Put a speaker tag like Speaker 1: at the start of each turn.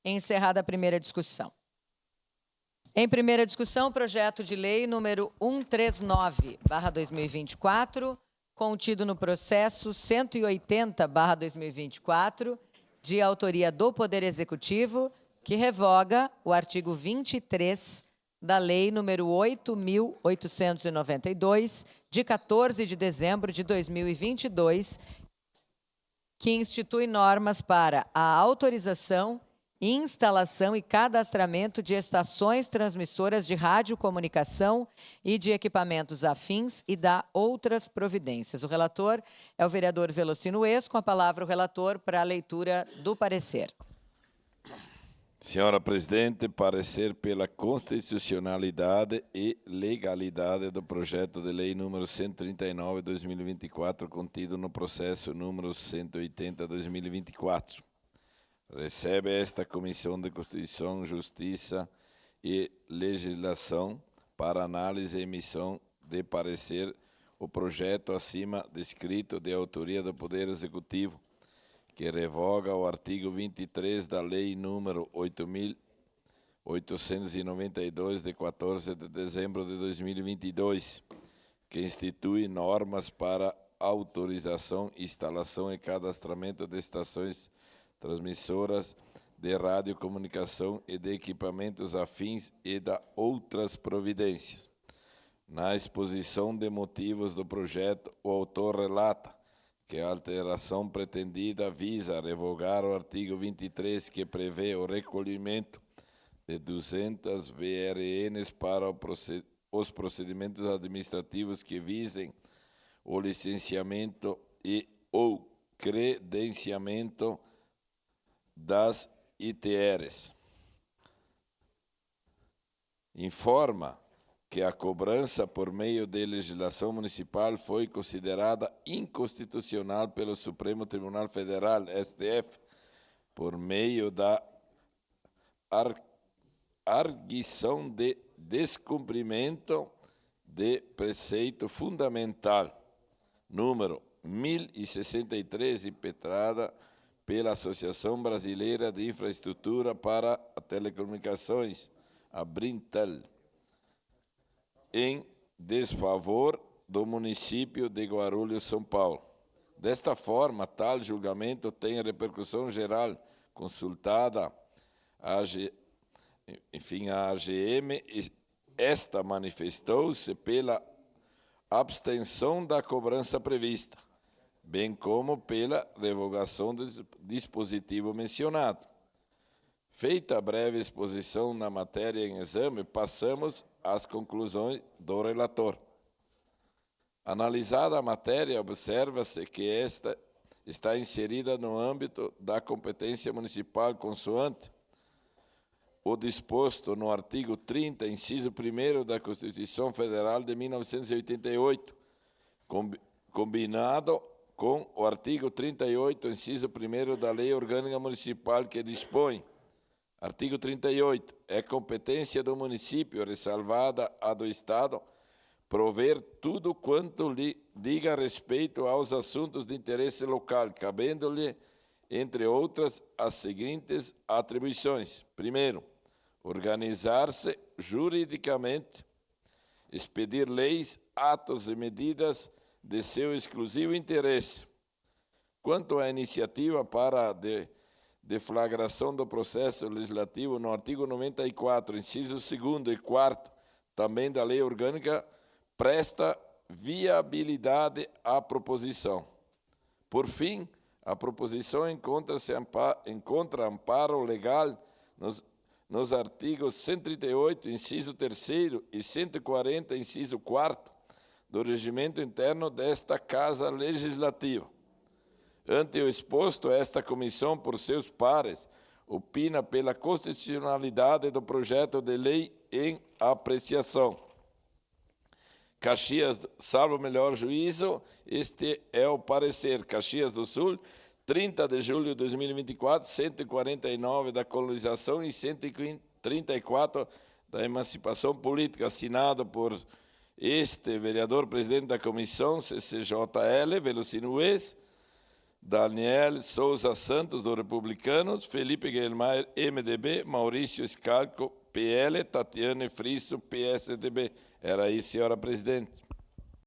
Speaker 1: Encerrada a primeira discussão. Em primeira discussão, projeto de lei número 139/2024, contido no processo 180/2024, de autoria do Poder Executivo, que revoga o artigo 23 da Lei número 8.892, de 14 de dezembro de 2022, que institui normas para a autorização, instalação e cadastramento de estações transmissoras de radiocomunicação e de equipamentos afins e dá outras providências. O relator é o vereador Velocino Ex. Com a palavra o relator para a leitura do parecer.
Speaker 2: Senhora Presidente, parecer pela constitucionalidade e legalidade do projeto de lei número 139/2024, contido no processo número 180/2024. Recebe esta Comissão de Constituição, Justiça e Legislação para análise e emissão de parecer o projeto acima descrito de autoria do Poder Executivo, que revoga o artigo 23 da Lei número 8.892, de 14 de dezembro de 2022, que institui normas para autorização, instalação e cadastramento de estações transmissoras de radiocomunicação e de equipamentos afins e da outras providências. Na exposição de motivos do projeto, o autor relata que a alteração pretendida visa revogar o artigo 23, que prevê o recolhimento de 200 VRNs para os procedimentos administrativos que visem o licenciamento e ou credenciamento das ITRs. Informa que a cobrança por meio de legislação municipal foi considerada inconstitucional pelo Supremo Tribunal Federal, STF, por meio da arguição de descumprimento de preceito fundamental, número 1063, impetrada pela Associação Brasileira de Infraestrutura para Telecomunicações, a Brintel, em desfavor do município de Guarulhos, São Paulo. Desta forma, tal julgamento tem repercussão geral, consultada a AGM, esta manifestou-se pela abstenção da cobrança prevista, bem como pela revogação do dispositivo mencionado. Feita a breve exposição na matéria em exame, passamos às conclusões do relator. Analisada a matéria, observa-se que esta está inserida no âmbito da competência municipal consoante o disposto no artigo 30, inciso 1º da Constituição Federal de 1988, combinado com o artigo 38, inciso 1º da Lei Orgânica Municipal, que dispõe: artigo 38. É competência do município, ressalvada a do Estado, prover tudo quanto lhe diga respeito aos assuntos de interesse local, cabendo-lhe, entre outras, as seguintes atribuições. Primeiro, organizar-se juridicamente, expedir leis, atos e medidas de seu exclusivo interesse. Quanto à iniciativa para a deflagração do processo legislativo, no artigo 94, inciso 2º e 4º, também da Lei Orgânica, presta viabilidade à proposição. Por fim, a proposição encontra amparo legal nos artigos 138, inciso 3º e 140, inciso 4º, do regimento interno desta Casa Legislativa. Ante o exposto, esta comissão, por seus pares, opina pela constitucionalidade do projeto de lei em apreciação. Caxias, salvo melhor juízo, este é o parecer. Caxias do Sul, 30 de julho de 2024, 149 da colonização e 134 da emancipação política, assinado por este vereador presidente da comissão, CCJL, Velocino Ex, Daniel Souza Santos, do Republicanos, Felipe Guelmaier, MDB, Maurício Scalco, PL, Tatiane Frisso, PSDB. Era aí, senhora presidente.